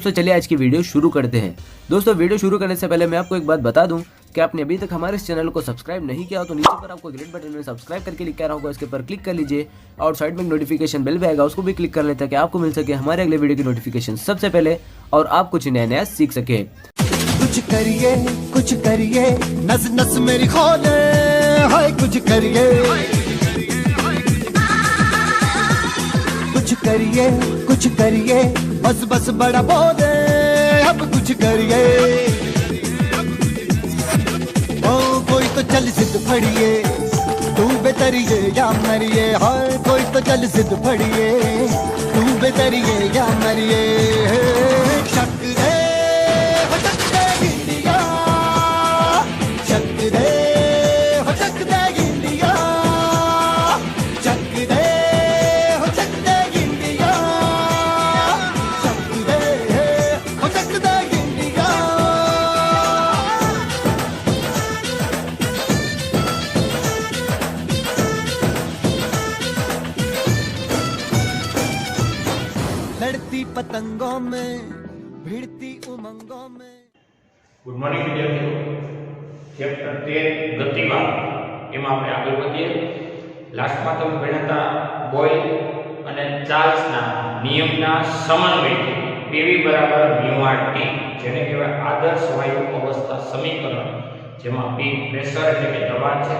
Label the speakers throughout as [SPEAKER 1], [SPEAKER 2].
[SPEAKER 1] दोस्तों चलिए आज की वीडियो शुरू करते हैं। दोस्तों वीडियो शुरू करने से पहले मैं आपको एक बात बता दूं कि आपने अभी तक हमारे इस चैनल को सब्सक्राइब नहीं किया हो तो नीचे पर आपको ग्रीन बटन में सब्सक्राइब करके लिखा रहा होगा, इसके ऊपर क्लिक कर लीजिए और साइड में नोटिफिकेशन बेल भी आएगा, उसको भी क्लिक कर लें ताकि आपको मिल सके हमारे अगले वीडियो की नोटिफिकेशन सबसे पहले और आप कुछ नया नया सीख सके।
[SPEAKER 2] कुछ करिए नस नस मेरी खोले, हाय कुछ करिए बस बस बड़ा बोले, अब कुछ करिए। ओ कोई तो चल सिद्ध फड़िए, तू बेतरिए या मरिए, हाय कोई तो चल सिद्ध फड़िए, तू बेतरिए या मरिए। शक दे हो शक दे गिंडिया, शक दे हो शक दे गिंडिया, शक दे हो शक दे गिंडिया, शक दे हो शक दे गिंडिया। लड़ती पतंगों में, भिड़ती उमंगों में।
[SPEAKER 3] गुड मॉर्निंग विद्यार्थियों। चैप्टर 13 गतिवाद એમાં આપણે આગળ વધીએ। લાસ્ટમાં તમે ભણ્યા હતા બોયલ અને ચાર્લ્સના નિયમના સમન્વયથી PV બરાબર μRT જેને કહેવાય આદર્શ વાયુ અવસ્થા સમીકરણ, જેમાં P પ્રેશર એટલે કે દબાણ છે,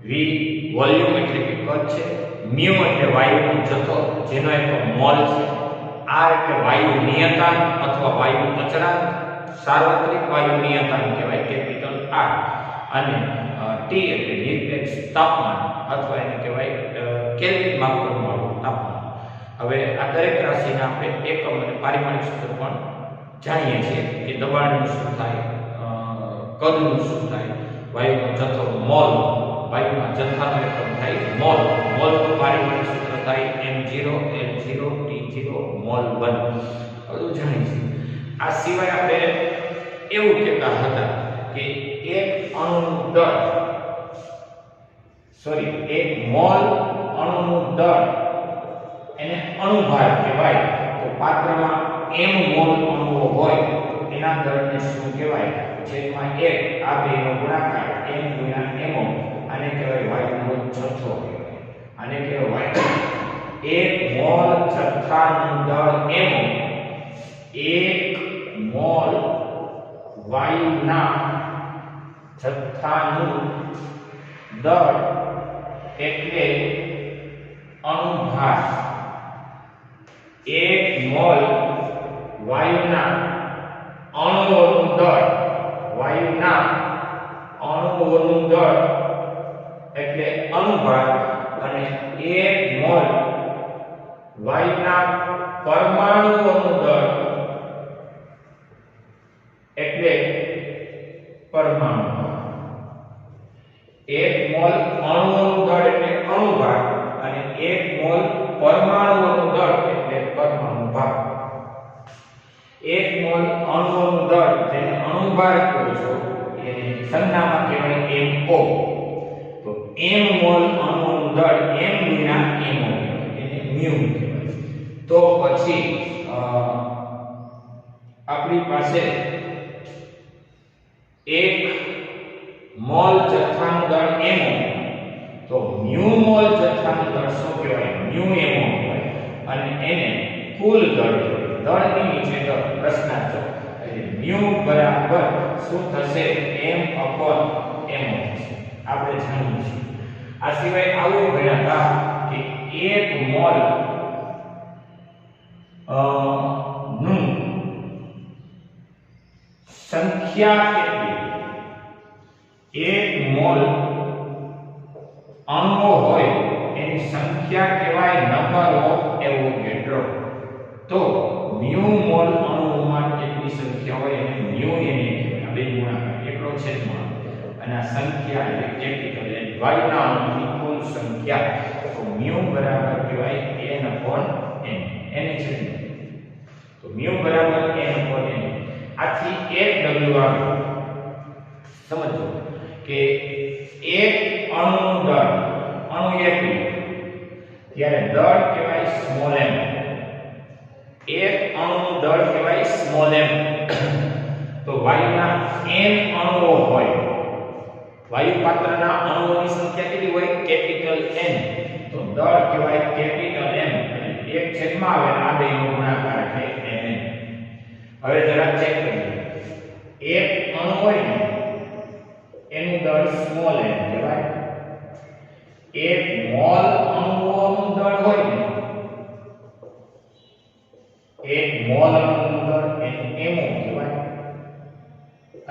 [SPEAKER 3] V વોલ્યુમ એટલે કે કદ છે, μ એટલે વાયુનો જથ્થો જેનો એક મોલ છે, R એટલે વાયુ નિયતાંક અથવા વાયુ અચળાંક, સાર્વત્રિક વાયુ નિયતાંક કહેવાય કેપિટલ R, અને T એટલે નિરપેક્ષ તાપમાન અથવા એને કહેવાય કેલ્વિન માપનવાળું તાપમાન। હવે આ દરેક રાશિના આપણે એકમ અને પારિમાણિક સૂત્ર પણ જાણીએ છીએ કે દબાણનું શું થાય, કદનું શું થાય, વાયુનો જથ્થો મોલ, વાયુના જથ્થાનો એકમ થાય મોલ, મોલનું પારિમાણિક સૂત્ર થાય m0 l0 t0 મોલ 1, બધું જાણીએ છીએ। આ સિવાય આપણે એવું કહેતા હતા કે એક અણુનું દળ, એક મોલ અણુનું દળ એને અણુભાર કહેવાય। તો પાત્રમાં m મોલ અણુઓ હોય એના દળને શું કહેવાય? છેદમાં 1 આ બેનો ગુણાકાર m ગુણ્યા mo, આને કહેવાય વાયુનો જથ્થો કહેવાય, આને કહેવાય એક મોલ જથ્થાનું દળ mo, એક મોલ વાયુના જથ્થાનું દળ એટલે અણુભાર। એક મોલ વાયુના અણુઓનું દળ, વાયુના અણુઓનું દળ એટલે અણુભાર, અને એક મોલ વાયુના પરમાણુઓનું દળ એટલે પરમાણુ ભાર। એક મોલ અણુઓનું દળ એટલે અણુભાર અને એક મોલ પરમાણુઓનું દળ એટલે પરમાણુ ભાર। એક મોલ અણુઓનું દળ જેને અણુભાર કહો છો એને સંજ્ઞામાં કહેવાય mo। તો m મોલ અણુઓનું દળ m ગુણ્યા mo એને μ કહેવાય। તો પછી આપણી પાસે એક મોલ જથ્થાનું દળ mo, તો μ મોલ જથ્થાનું દળ શું કહેવાય? μ mo કહેવાય, અને એને કુલ દળ, દળની નીચે દળ પ્રશ્નાર્થ, એટલે μ બરાબર શું થશે? m/mo થશે, આપણે જાણીએ છીએ। આ સિવાય આવું ભણ્યા હતા કે એક મોલ નું સંખ્યા કેટલી? એક મોલ અણુઓ હોય એની સંખ્યા કહેવાય નંબર ઓફ એવોગેડ્રો। તો μ મોલ અણુઓમાં કેટલી સંખ્યા હોય એને μ એને કહેવાય, આ બે ગુણાકાર એકલો છેદમાં, અને આ સંખ્યા એટલે કેપિટલ એટલે વાયુના અણુની કુલ સંખ્યા, તો μ બરાબર કહેવાય n/n, એને છેદમાં, તો μ બરાબર n/n। આથી એક w આવે, સમજો કે એક અણુનું દળ, અણુ એક ત્યારે દળ કહેવાય સ્મોલ m, એક અણુનું દળ કહેવાય સ્મોલ m. તો વાયુના n અણુઓ હોય, વાયુ પાત્રના અણુઓની સંખ્યા કેટલી હોય? Capital N. તો દળ કહેવાય કેપિટલ M. અને એક છેદમાં આવે આ બેનો ગુણાકાર છે N. હવે જરા ચેક કરીએ. એક અણુ હોય ને એનું દળ સ્મોલ m કહેવાય. એક મોલ અણુઓનું દળ હોય ને, એક મોલ અણુનું દળ એનું mo કહેવાય.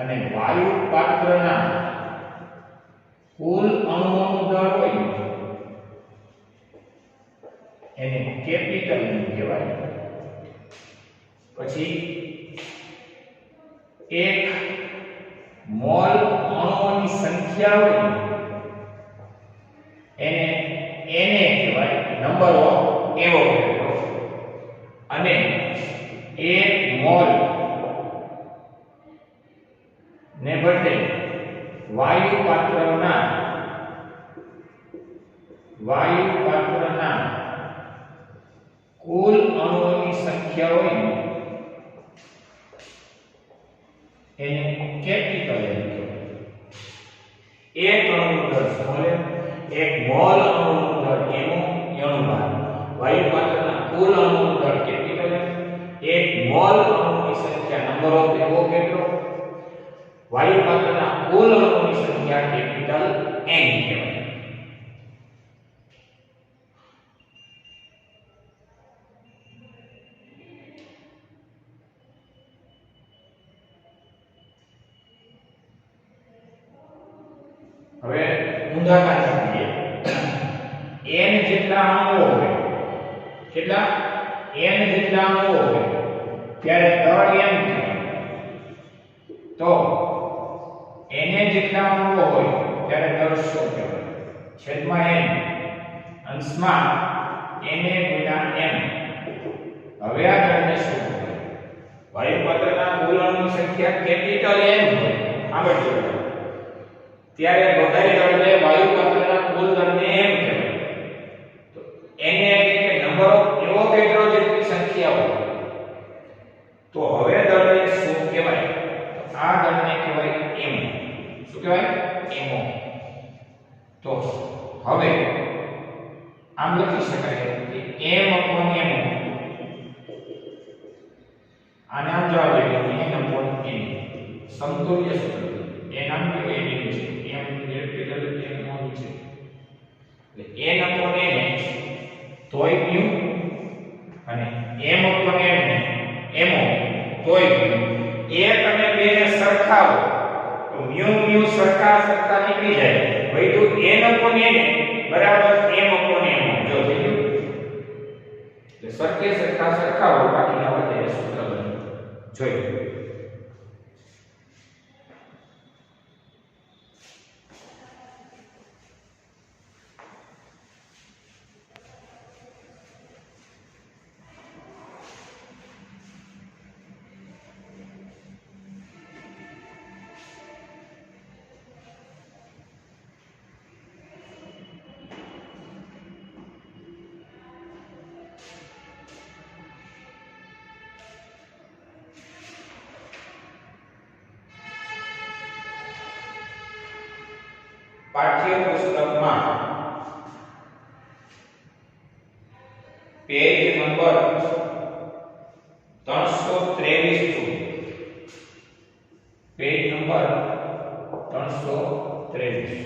[SPEAKER 3] અને વાયુ પાત્રના કુલ અણુઓનું દળ હોય ને એને કેપિટલ M કહેવાય. પછી એક મોલ અણુઓની સંખ્યા હોય એને Na કહેવાય, નંબર ઓફ એવોગેડ્રો. અને એક મોલ ને બદલે વાયુ પાત્રના કુલ અણુઓની સંખ્યા હોય ને એને કેપિટલ M કહેવાય. એક અણુનું દળ સ્મોલ m, એક મોલ અણુનું દળ અણુભાર. વાયુ પાત્રના કુલ અણુનું દળ કેપિટલ M, એક મોલ અણુની સંખ્યા નંબર ઓફ એવોગેડ્રો, વાયુ પાત્રના કુલ અણુની સંખ્યા કેપિટલ N કહેવાય. હવે ઊંધા કાચા કરીએ. n જેટલા અણુઓ હોય, કેટલા? n જેટલા અણુઓ હોય ત્યારે દળ m કહેવાય. તો Na જેટલા અણુઓ હોય ત્યારે દળ શું કહેવાય? છેદમાં n અંશમાં Na ગુણ્યા m. હવે આ દળને શું કહેવાય? વાયુ પાત્રના કુલ અણુની સંખ્યા કેપિટલ M હોય, આગળ જોડો, ત્યારે બધાય દળને વાયુ પાત્રના કુલ દળને m કહેવાય. તો Na એટલે કે નંબર ઓફ એવોગેડ્રો જેટલી સંખ્યા હોય. તો હવે દળને શું કહેવાય? આ દળને કહેવાય m. શું કહેવાય? mo. તો હવે આમ લખી શકાય કે m upon mo. આને આમ જવાબ દે n upon n. સમતુલ્ય સૂત્ર. n આમ કે n છે, m કેપિટલ m મોલ છે. એટલે n upon n તોય mu અને m upon n mo તોય mu. એક અને બે ને સરખાવો તો mu સરખા નીકળી જાય. વધ્યું n upon n બરાબર m upon m. જો થઈ ગયું. એટલે સરખાવો બાકીના વધે સૂત્ર બને. જોઈ પાઠ્ય પુસ્તકમાં પેજ નંબર 323 થી પેજ નંબર 323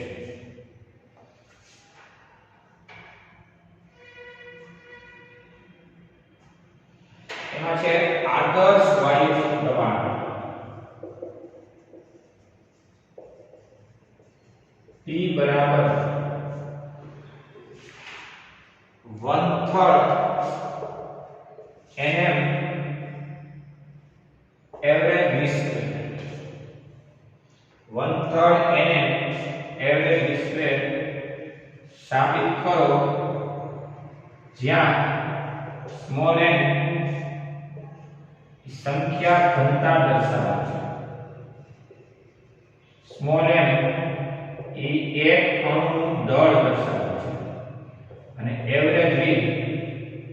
[SPEAKER 3] એમાં છે આદર્શ વાયુનું દબાણ. P बराबर 1/3 nm एवरेज विस्क्वेयर. 1/3 nm एवरेज विस्क्वेयर साबित करो જ્યાં સ્મોલ n સંખ્યા ઘનતા દર્શાવે છે. સ્મોલ n એ એક અણુનું દળ દર્શાવે છે અને એવરેજ v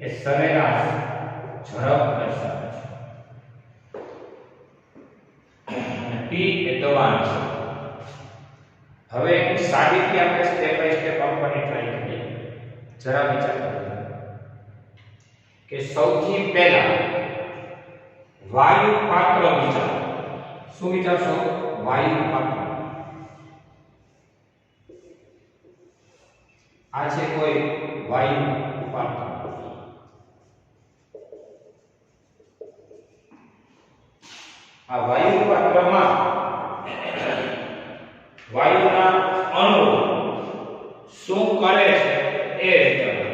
[SPEAKER 3] એ સરેરાશ ઝડપ દર્શાવે છે અને p એ દબાણ છે. હવે સાબિતી આપણે સ્ટેપ બાય સ્ટેપ આપવાની ટ્રાય કરીએ. જરા વિચાર કરો કે સૌથી પહેલા વાયુ પાત્ર વિચારો. શું વિચારશો? વાયુ પાત્ર. આ છે કોઈ વાયુ પાત્ર. આ વાયુ પાત્રમાં વાયુના અણુ શું કરે છે એ વિચારો.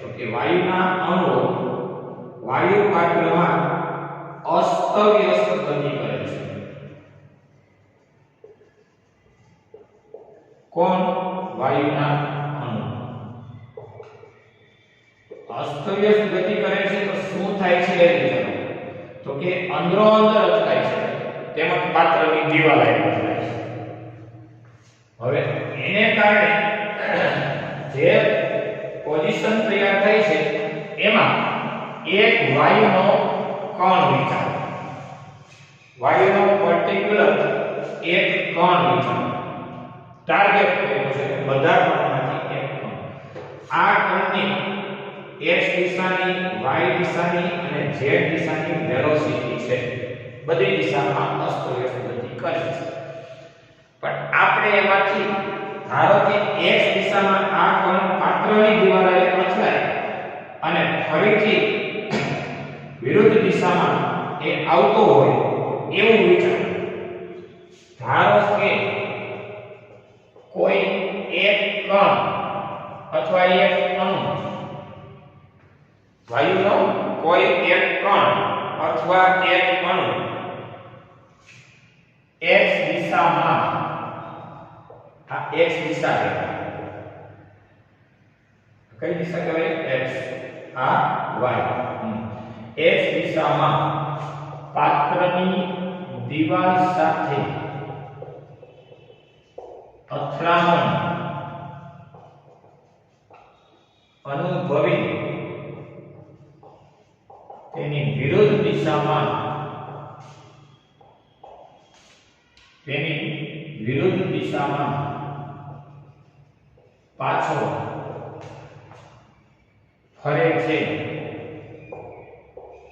[SPEAKER 3] તો કે વાયુના અણુ વાયુ પાત્રમાં અસ્તવ્યસ્ત ગતિ કરે છે. કોણ? વાયુના અણુ અસ્તવ્યસ્ત ગતિ કરે છે. તો શું થાય છે એ વિચારો. તો કે અંદરો અંદર અટકાય છે, તેમજ પાત્રની દિવાલ આવી જાય છે. હવે એને કારણે જે પોઝિશન તૈયાર થાય છે એમાં એક વાયુનો કણ વિચારો. વાયુનો પર્ટિક્યુલર એક કણ વિચારો. ટાર્ગેટ કર્યો છે કે બધા કણોમાંથી એક કણ. આ કણની x દિશાની, y દિશાની અને z દિશાની વેલોસિટી છે. બધી દિશામાં અસ્તવ્યસ્ત ગતિ કરે છે. પણ આપણે એમાંથી ધારો કે x દિશામાં આ કણ પાત્રની દિવાલે અથડાય અને ફરીથી વિરુદ્ધ દિશામાં એ આવતો હોય એવું વિચારો. ધારો કે કોઈ એક કણ અથવા એક અણુ, વાયુનો કોઈ એક કણ અથવા એક અણુ x દિશામાં, આ x દિશા કહેવાય. કઈ દિશા કહેવાય? x. આ y. x દિશામાં પાત્રની દિવાલ સાથે અથડામણ અનુભવી તેની વિરુદ્ધ દિશામાં પાછો ફરે છે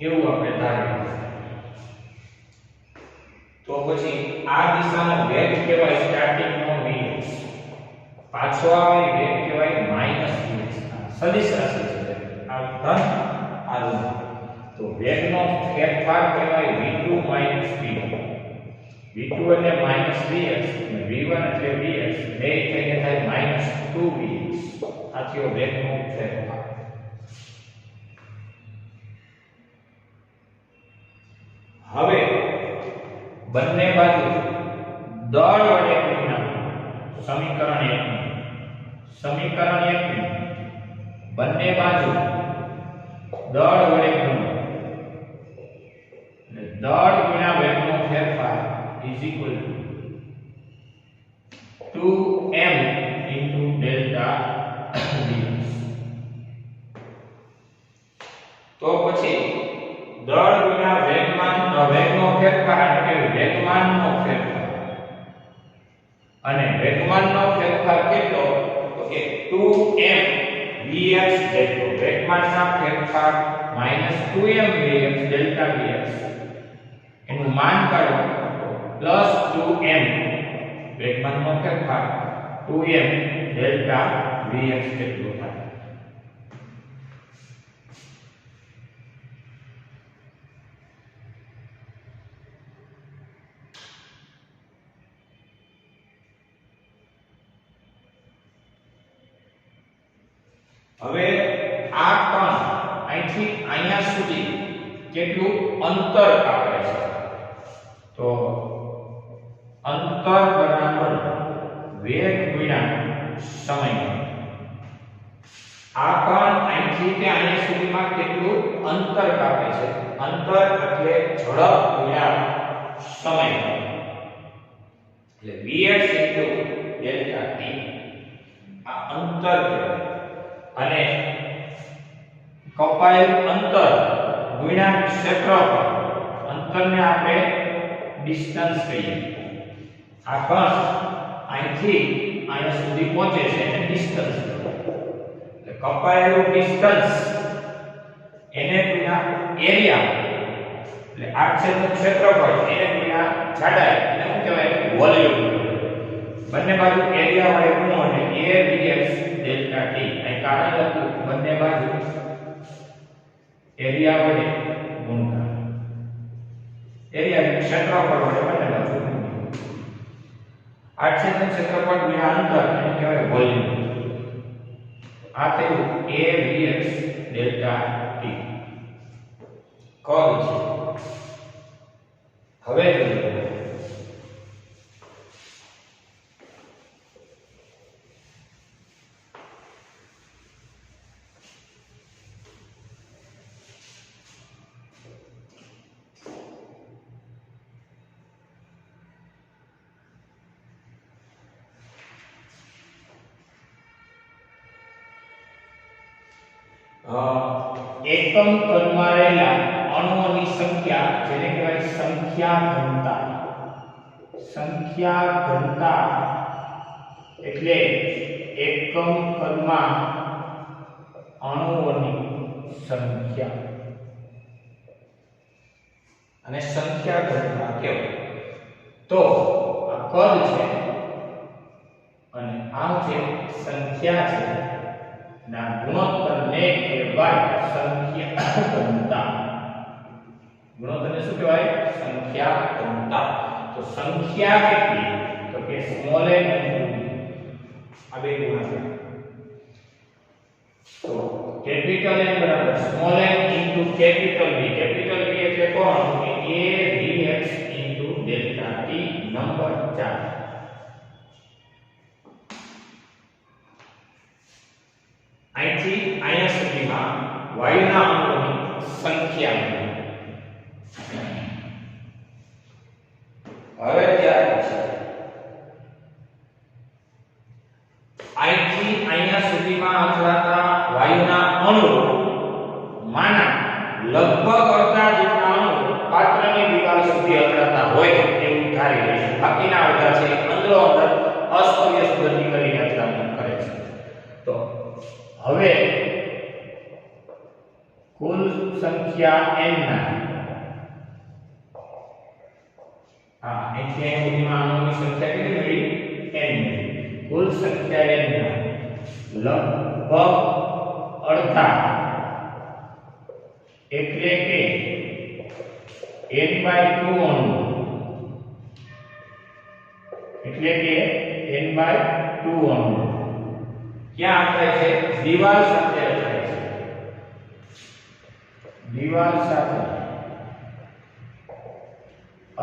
[SPEAKER 3] એવું આપણે ધારીએ. તો પછી આ દિશાનો વેગ કહેવાય સ્ટાર્ટિંગ નો vx, પાછો આવે વેગ કહેવાય -vx. સદિશ રાશિ છે, આ ધન આ ઋણ. તો વેગનો ફેરફાર કહેવાય v2 v1. v2 એટલે -vx અને v1 એટલે vx, બે થઈને થાય -2vx. આ થયો વેગનો ફેરફાર. હવે બંને બાજુ દળ વડે ગુણ્યા સમીકરણ 1 બંને બાજુ દળ વડે ગુણ્યા એટલે દળ ગુણ્યા વેગનો ફેરફાર is equal to 2m into delta dx. તો પછી દળ ગુણ્યા વેગનો ફેરફાર એટલે વેગમાનનો ફેરફાર, અને વેગમાનનો ફેરફાર કેટલો? તો કે 2m vx જેટલો. વેગમાનના ફેરફાર -2m vx delta dx એનું માન કાઢો પ્લસ 2m વેગમાનનો ફેરફાર 2m delta vx જેટલો થાય. હવે આ કણ અહીંથી અહીંયા સુધી કેટલું અંતર કાપે છે? તો અંતર બરાબર વેગ ગુણ્યા સમય. આ કણ અહીંથી તે અહીંયા સુધીમાં કેટલું અંતર કાપે છે? અંતર એટલે ઝડપ ગુણ્યા સમય, એટલે vx delta t. આ અંતર કહેવાય. અને કપાયેલું અંતર ગુણ્યા ક્ષેત્રફળ, અંતરને આપણે ડિસ્ટન્સ કહીએ. આ કણ અહીંથી અહીંયા સુધી પહોંચે છે એને ડિસ્ટન્સ કહેવાય. એટલે કપાયેલું ડિસ્ટન્સ એને ગુણ્યા એરિયા, એટલે આ ક્ષેત્રફળ એને ગુણ્યા જાડાઈ, એને શું કહેવાય? વોલ્યુમ. બંને બાજુ એરિયા વડે ગુણો એટલે a dx ડેલ્ટા t. અહીં કારણ લખ્યું બંને બાજુ એરિયા વડે ગુણતા, એરિયા ક્ષેત્રફળ વડે બંને બાજુ ગુણતા. આ ક્ષેત્રફળ ગુણ્યા અંતર એને કહેવાય વોલ્યુમ. આ થયું a dx delta t curve છે. હવે જોઈએ એકમ કદમાં રહેલા અણુઓની સંખ્યા, જેને કહેવાય સંખ્યા ઘનતા. સંખ્યા ઘનતા એટલે એકમ કદમાં અણુઓની સંખ્યા, અને સંખ્યા ઘનતા કહેવાય. તો આ કદ છે અને આ જે સંખ્યા છે ના ગુણોત્તરને કહેવાય સંખ્યા ઘનતા. ગુણોત્તરને શું કહેવાય? સંખ્યા ઘનતા. તો સંખ્યા કેટલી? તો કે સ્મોલ n આ બે ગુણાકાર. તો કેપિટલ N બરાબર small n into capital B. Capital B એટલે કોણ? કે a dx into delta t number 4. અહીંથી અહીંયા સુધીમાં વાયુના અણુઓની સંખ્યા. હવે ત્યાર પછી અહીંથી અહીંયા સુધીમાં અથડાતા વાયુના અણુઓ માના લગભગ અડધા જેટલા અણુ પાત્રની દિવાલ સુધી અથડાતા હોય એવું ધારી લઈશું. બાકીના અડધા છે અંદરો અંદર અસ્તવ્યસ્ત ગતિ કરીને અથડામણ કરે છે. તો હવે કુલ સંખ્યા n ના અહીંથી સુધીમાં અણુઓની સંખ્યા કેટલી મળી? n. કુલ સંખ્યા n ના લગભગ અડધા એટલે કે n/2 અણુ, એટલે કે n/2 અણુ ક્યાં અથડાય છે? દિવાલ સાથે અથડાય છે. દિવાલ સાથે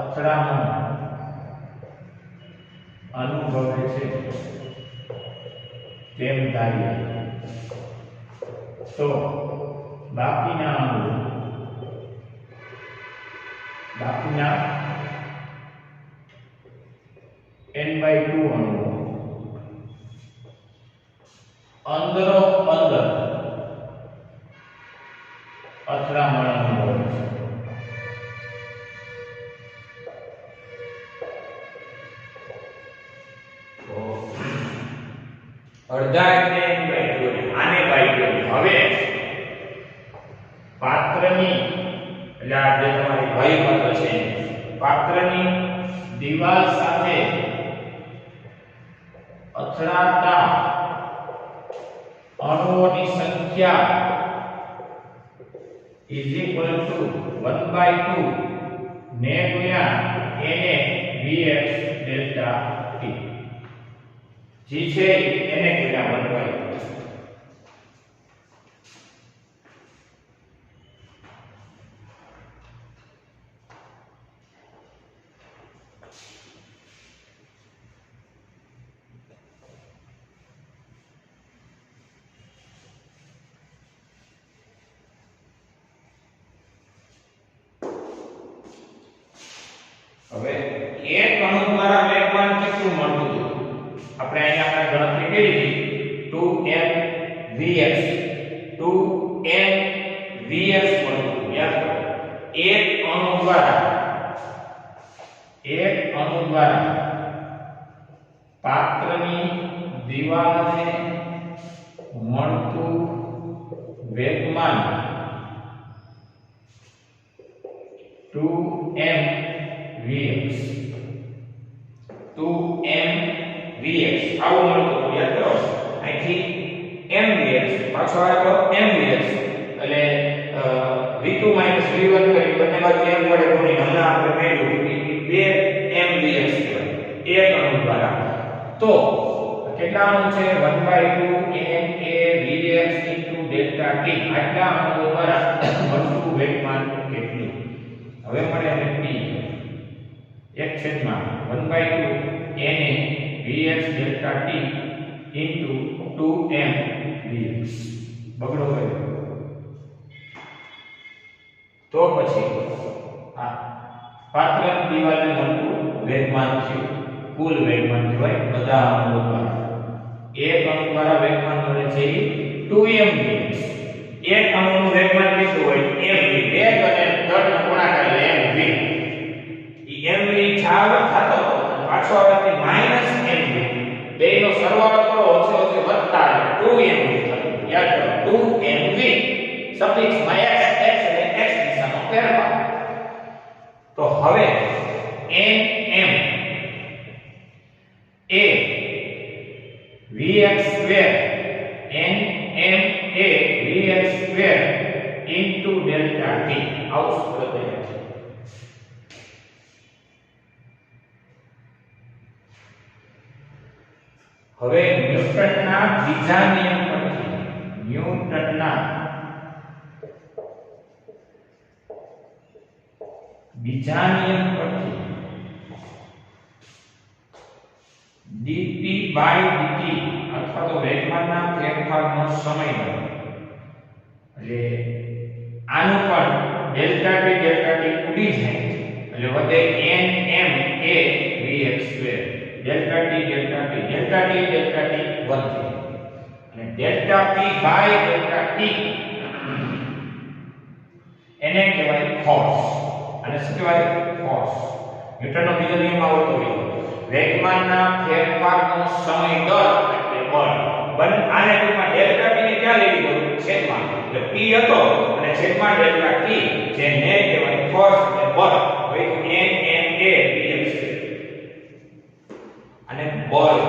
[SPEAKER 3] અથડામણ અનુભવે છે તેમ ધારીએ તો બાકીના અણુ, બાકીના n/2 અણુ અંદરો અંદર અથડામણ અનુભવે છે. અડધા એટલે આને બાય. હવે પાત્રની એટલે આ જે તમારી વાયુ પાત્ર છે પાત્રની દિવાલ સાથે અથડાતા અણુઓની સંખ્યા is equal to 1/2 ને ગુણ્યા na dx ડેલ્ટા t. જી છે એને ગુણ્યા 1/2. હવે એક અણુ દ્વારા વેગમાન કેટલું મળતું હતું? આપણે અહીંયા આપણે ગણતરી કરી હતી 2m vx મળતું. યાદ કરો દ્વારા પાત્રની દીવાલને મળતું વેગમાન 2m vx 2m vx આવું મળતું યાદ કરો અહીંથી m vx પાછો આવ્યો m vx એટલે v2 v1 કરી બંને બાજુ m વડે ગુણી હમણાં આપણે મેળવ્યું કે 2m vx કહેવાય એક અણુ દ્વારા તો કેટલા અણુ છે 1/2 ma vx ડેલ્ટા t આટલા અણુ દ્વારા મળતું વેગમાન કેટલું હવે મળે ને p 1/2 na vx delta t 2m vx બગડો ગયો તો પછી આ પાત્રની દીવાલને મળતું વેગમાન છે કુલ વેગમાન કહેવાય બધા અણુઓ દ્વારા એક અણુ દ્વારા વેગમાન મળે છે 2m vx એક અણુનું વેગમાન કેટલું હોય m v વેગ અને દળનો ગુણાકાર એટલે m v ઈ m v છાવ થતો પાછો આવે માઈનસ m v બેનો સરવાળો કરો ઓછો ઓછો વધતા 2m v યાદ કરો 2m v સફિક્સમાં x x અને x દિશામાં ફેરફાર તો હવે nm એ vx સ્ક્વેર nm એ vx square into delta t આવું સૂત્ર તૈયાર છે હવે ન્યૂટનના બીજા નિયમ પરથી ન્યૂટનના બીજા નિયમ પરથી dt dt અથવા તો વેગમાનના ફેરફારનો સમય એટલે આનું પણ ડેલ્ટા t ઉડી જાય એટલે વધે nm a vx square delta t વધે અને ડેલ્ટા p ડેલ્ટા t એને કહેવાય ફોર્સ અને શું કહેવાય ફોર્સ ન્યૂટનનો બીજો નિયમ આવતો હોય વેગમાનના ફેરફારનો સમય દર એટલે બળ બંને આને ટૂંકમાં ડેલ્ટા t ને ક્યાં લઈ લીધો છેદમાં એટલે p હતો અને છેદમાં ડેલ્ટા t જેને કહેવાય ફોર્સ એટલે બળ હવે nm a vx અને બળ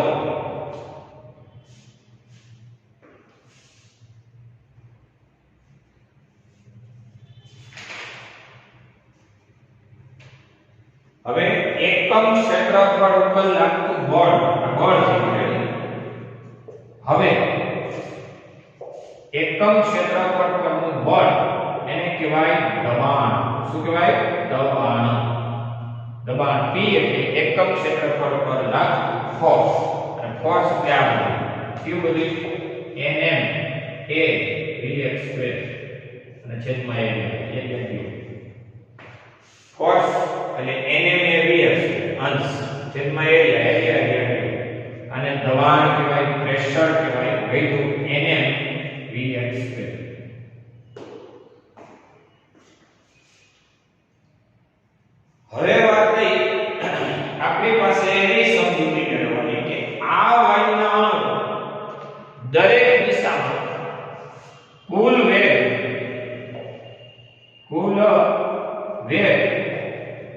[SPEAKER 3] હવે એકમ ક્ષેત્રફળ ઉપર લાગતું બળ છે હવે એકમ ક્ષેત્રફળ પરનું બળ એને કહેવાય દબાણ શું કહેવાય દબાણ P એટલે એકમ ક્ષેત્રફળ પર લાગતું ફોર્સ અને ફોર્સ ક્યાં q બધી nm a vx સ્ક્વેર અને છેદમાં a ફોર્સ એટલે nm a vx અંશ છેદમાં એરિયા અને દબાણ કહેવાય પ્રેશર કહેવાય વૈધુ nm vx સ્ક્વેર હવે વાત થઈ આપણી પાસે એવી સમજૂતી મેળવવાની કે આ વાયુના અણુ દરેક દિશામાં કુલ વેગ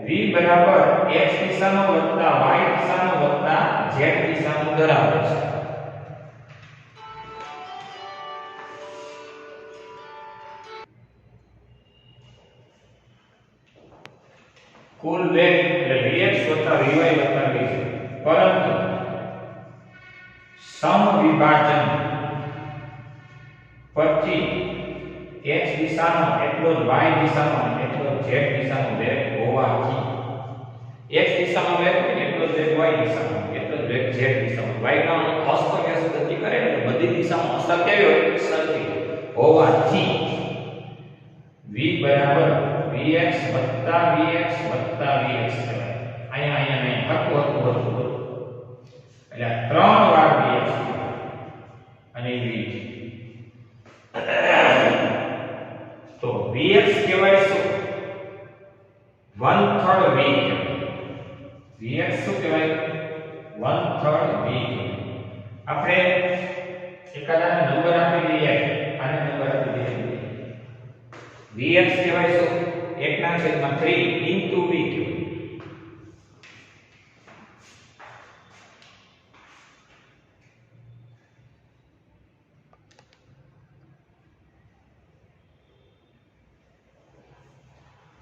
[SPEAKER 3] v બરાબર x દિશાનો વત્તા y દિશાનો વત્તા z દિશાનો ધરાવે છે કુલ વેગ એટલે vx વત્તા vy વત્તા vz પરંતુ સમવિભાજન પછી x દિશાનો એટલો જ y દિશાનો એટલો z દિશાનો વેગ હોવાથી x દિશામાં વેગ એટલો જ વેગ y દિશામાં એટલો જ વેગ z દિશામાં y નો અસ્તવ્યસ્ત ગતિ કરે એટલે બધી દિશામાં અસર કેવી હોય સરખી હોવાથી v બરાબર vx vx કહેવાય અહીંયા હતું એટલે ત્રણ વાર vx અને v તો vx કહેવાય શું 1/3 v Vx શું કહેવાય 1/3 v આપણે એકાદાને નંબર આપી દઈએ આને નંબર આપી દઈએ Vx કહેવાય શું 1/3 into v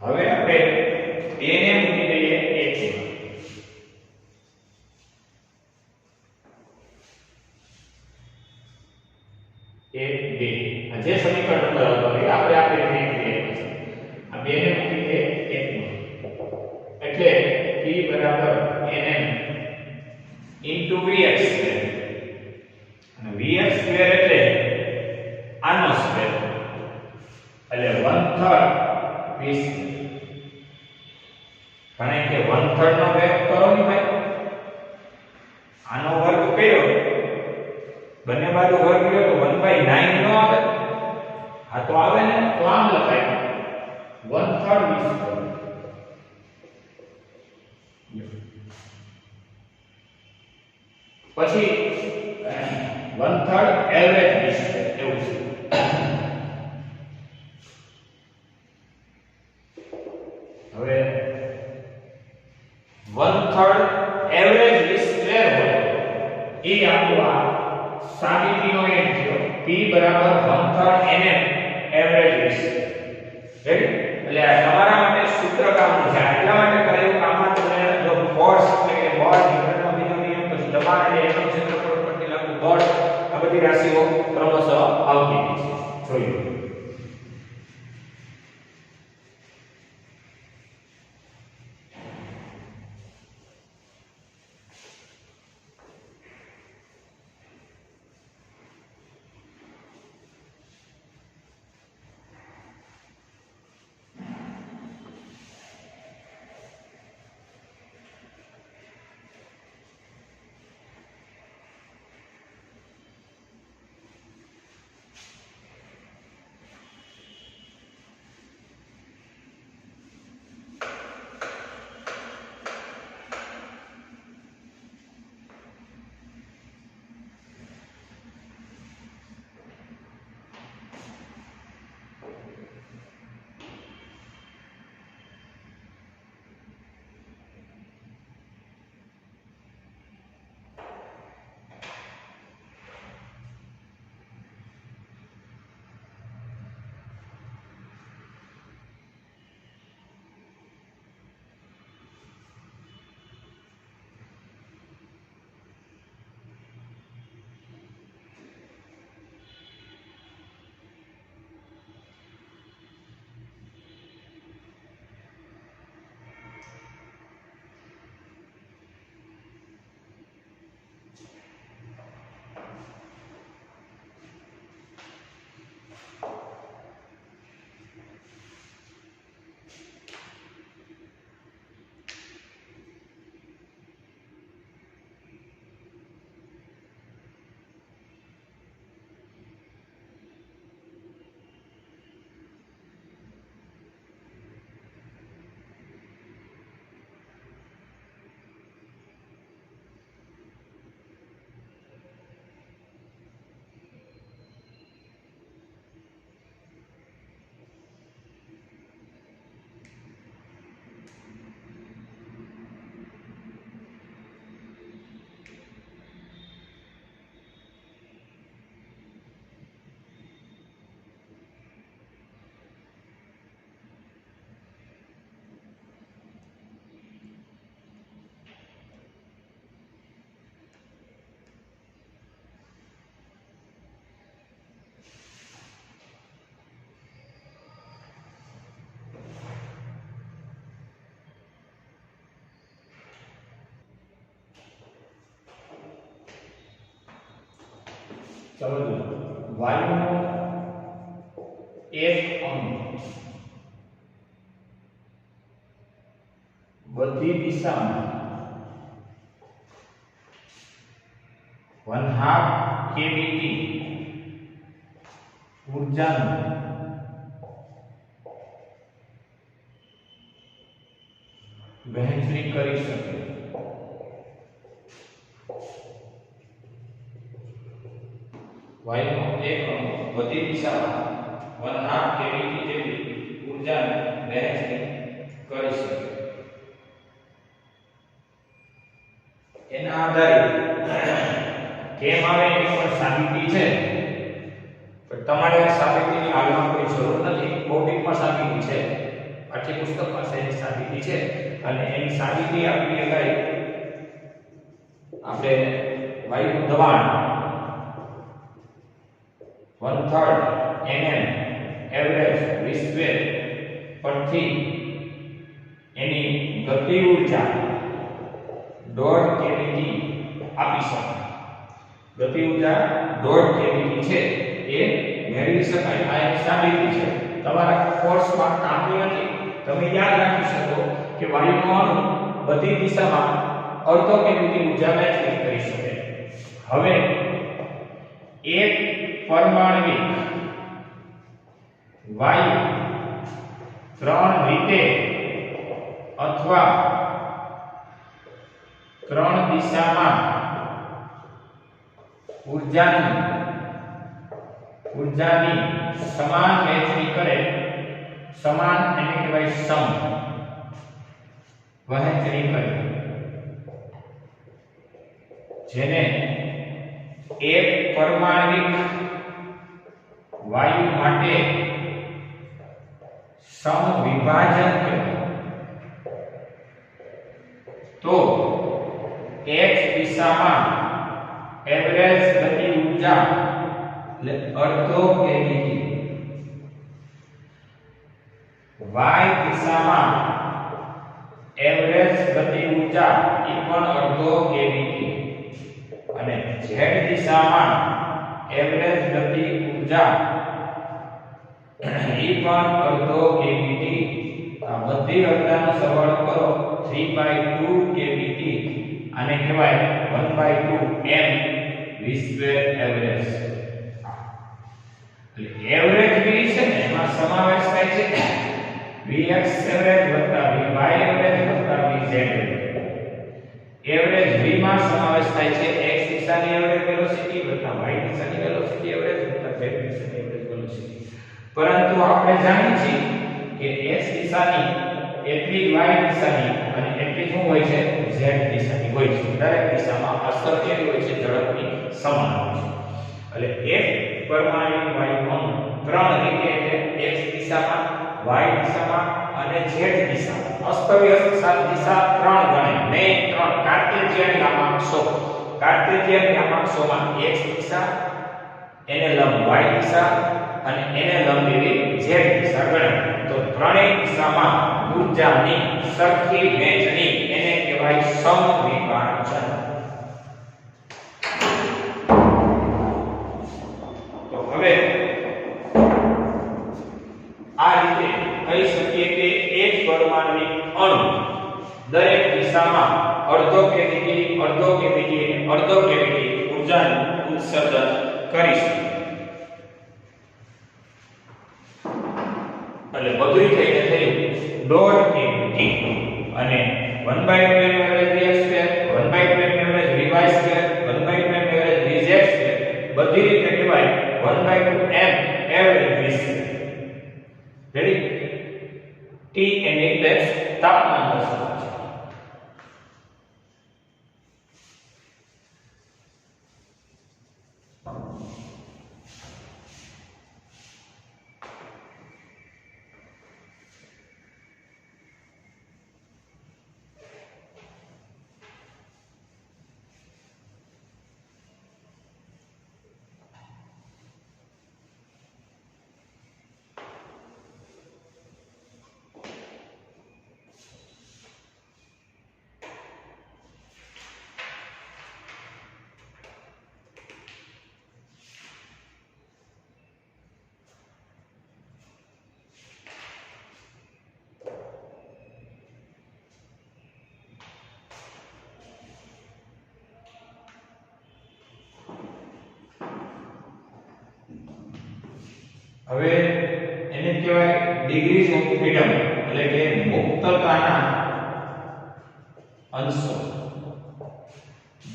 [SPEAKER 3] હવે આપણે બેને મૂકી દઈએ 1 2 જે સમીકરણ નંબર આવતો હોય આપણે આપી દઈએ આ બેને મૂકી દઈએ 1 એટલે p બરાબર nm vx અને vx સ્ક્વેર એટલે આનો સ્ક્વેર એટલે 1/3 v કારણ કે 1/3 નો વર્ગ કરો ને ભાઈ આનો વર્ગ કર્યો બંને બાજુ વર્ગ કર્યો તો 1/9 નો આવે આ તો આવે ને તો આમ લખાય 1/3 v પછી 1/3 એવરેજ v એવું છે હવે 1/3 એવરેજ v સ્ક્વેર હોય એ આપણો આ સાબિતીનો એક થયો p બરાબર 1/3 nm એવરેજ v રેડી એટલે આ તમારા માટે સૂત્ર કામનું છે એટલા માટે કરાયું આમાં તમને જો ફોર્સ એટલે કે બળ ન્યૂટનનો બીજો નિયમ પછી દબાણ એટલે એકમ ક્ષેત્રફળ પરથી લાગતું બળ આ બધી રાશિઓ ક્રમશઃ આવતી છે જોયું ચલો વાયુનો એક અણુ બધી દિશામાં 1/2 kBt ઊર્જાનું વહેંચણી કરી શકે વાયુનો એક અણુ બધી દિશામાં 1/2 કેવીટી જેટલી ઊર્જાને વહેંચણી કરી શકે. એના આધારે કેમ આવે એની પણ સાબિતી છે, પણ તમારે સાબિતીની હાલમાં કોઈ જરૂર નથી. બૌદ્ધિકમાં સાબિતી છે, પાઠ્યપુસ્તકમાં એની સાબિતી છે, અને એની સાબિતી આપણી આગળ આપણે વાયુનું દબાણ 1/3 mm એવરેજ વિસ્ક્વેર પરથી એની ગતિ ઊર્જા 1.5 કેવીટી આપી શકાય. ગતિ ઊર્જા 1.5 કેવીટી છે એ મેળવી શકાય. આ એક સાબિતી છે, તમારા કોર્સમાં કામની નથી. તમે યાદ રાખી શકો કે વાયુનો અણુ બધી દિશામાં અડધો કેવીટી ઊર્જા વહેંચણી કરી શકે. હવે એક પરમાણ્વિક વાયુ 3 રીતે અથવા 3 દિશામાં ઊર્જાની સમાન વહેંચણી કરે. સમાન એને કહેવાય સમ વહેંચણી કરે, જેને એક પરમાણ્વિક વાયુ માટે સમવિભાજન કહેવાય. તો x દિશામાં એવરેજ ગતિ ઊર્જા એટલે અડધો કેવીટી, y દિશામાં એવરેજ ગતિ ઊર્જા એ પણ અડધો કેવીટી, અને z દિશામાં એવરેજ ગતિ ઊર્જા એ પણ અડધો કેવીટી. આ બધી અડધાનો સરવાળો કરો 3/2 કેવીટી. આને કહેવાય 1/2 m v² એવરેજ. એટલે એવરેજ v છે ને એમાં સમાવેશ થાય છે vx એવરેજ વત્તા vy એવરેજ વત્તા vz એવરેજ. એવરેજ v માં સમાવેશ થાય છે x દિશાની એવરેજ વેલોસિટી વત્તા y દિશાની વેલોસિટી એવરેજ વત્તા z દિશાની એવરેજ વેલોસિટી. પરંતુ આપણે જાણીએ છીએ કે x દિશાની એટલી y દિશાની અને એટલી શું હોય છે z દિશાની હોય છે. દરેક દિશામાં અસર કેવી હોય છે ઝડપની સમાન હોય છે. એટલે એક પરમાણ્વિક વાયુ અણુ 3 રીતે એટલે x દિશામાં y દિશામાં અને z દિશામાં અસ્તવ્યસ્ત દિશા 3 ગણે નહીં 3 કાર્ટેશિયન યામાક્ષો. કાર્ટેશિયન યામાક્ષોમાં x દિશા એને લંબ y દિશા અને એને લંબ એવી z દિશા ગણે. તો ત્રણેય દિશામાં ઊર્જાની સરખી વહેંચણી એને કહેવાય સમવિભાજન. તો હવે આ રીતે કહી શકીએ કે એક પરમાણ્વિક અણુ દરેક દિશામાં અડધો કેવીટી ઊર્જાનું ઉત્સર્જન કરી શકે. એટલે બધું થઈને થયું 1.5 કેવીટી અને 1/2 average vx², 1/2 average vy², 1/2 average vz² બધી રીતે કહેવાય 1/2 m average v². Ready? T એની એટલે તાપમાન દર્શાવે છે. હવે એને કહેવાય ડિગ્રીઝ ઓફ ફ્રીડમ એટલે કે મુક્તતાના અંશો.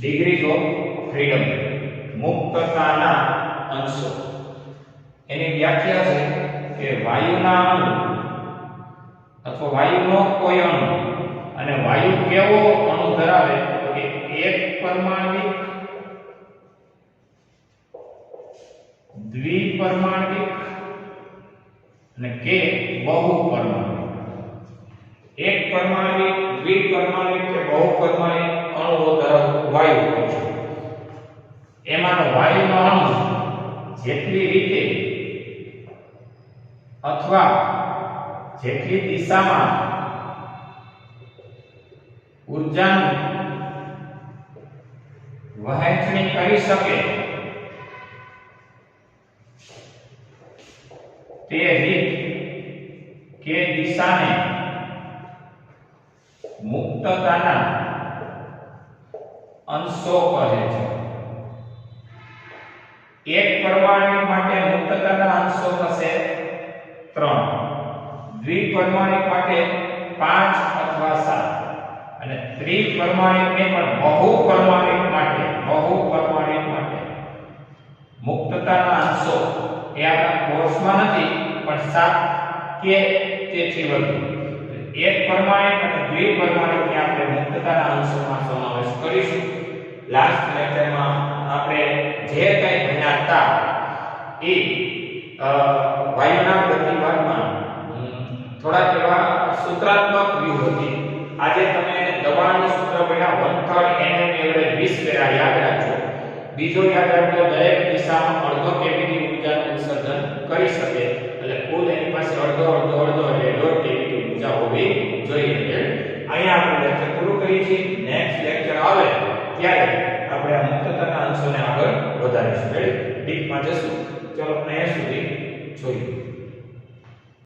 [SPEAKER 3] ડિગ્રીઝ ઓફ ફ્રીડમ, મુક્તતાના અંશો. એની વ્યાખ્યા છે કે વાયુના અણુ અથવા વાયુનો કોઈ અણુ, અને વાયુ કેવો અણુ ધરાવે તો કે એક પરમાણ્વિક, દ્વિપરમાણ્વિક અને કે બહુપરમાણ્વિક. એક પરમાણ્વિક, દ્વિપરમાણ્વિક કે બહુપરમાણ્વિક અણુઓ ધરાવતું વાયુ હોય છે. એમાંનો વાયુનો અણુ જેટલી રીતે અથવા જેટલી દિશામાં ઊર્જાનું વહેંચણી કરી શકે તે રીત કે દિશાને મુક્તતાના અંશો કહે છે. એક પરમાણુ માટે મુક્તતાના અંશો થશે 3, દ્વિપરમાણિક માટે 5 અથવા 7 અને ત્રિપરમાણિકને પણ બહુપરમાણિક માટે મુક્તતાના અંશો એ આપણા કોર્સમાં નથી પણ 7 કે તેથી વધુ. એક પરમાણિક અને દ્વિપરમાણિકને આપણે મુક્તતાના અંશોમાં સમાવેશ કરીશું. લાસ્ટ લેક્ચરમાં આપણે જે કંઈ ભણ્યા હતા એ વાયુના પ્રતિભાગમાં થોડા એવા સૂત્રાત્મક વ્યૂહ હતી. આજે તમે દબાણનું સૂત્ર ભણ્યા 1/3 nm એવરેજ 20 પેરા યાદ રાખજો. બીજો યાદ રાખજો, દરેક દિશામાં અડધો કેવીટી ઊર્જાનું ઉત્સર્જન કરી શકે, એટલે કુલ એની પાસે અડધો એટલે 1.5 કેવીટી ઊર્જા હોવી જોઈએ. અહીંયા આપણે લેક્ચર પૂરું કરીએ છીએ. નેક્સ્ટ લેક્ચર આવે ત્યારે આપણે આ મુક્તતાના અંશોને આગળ વધારીશું. ડીપમાં જશું. ચલો અહીંયા સુધી જોઈએ.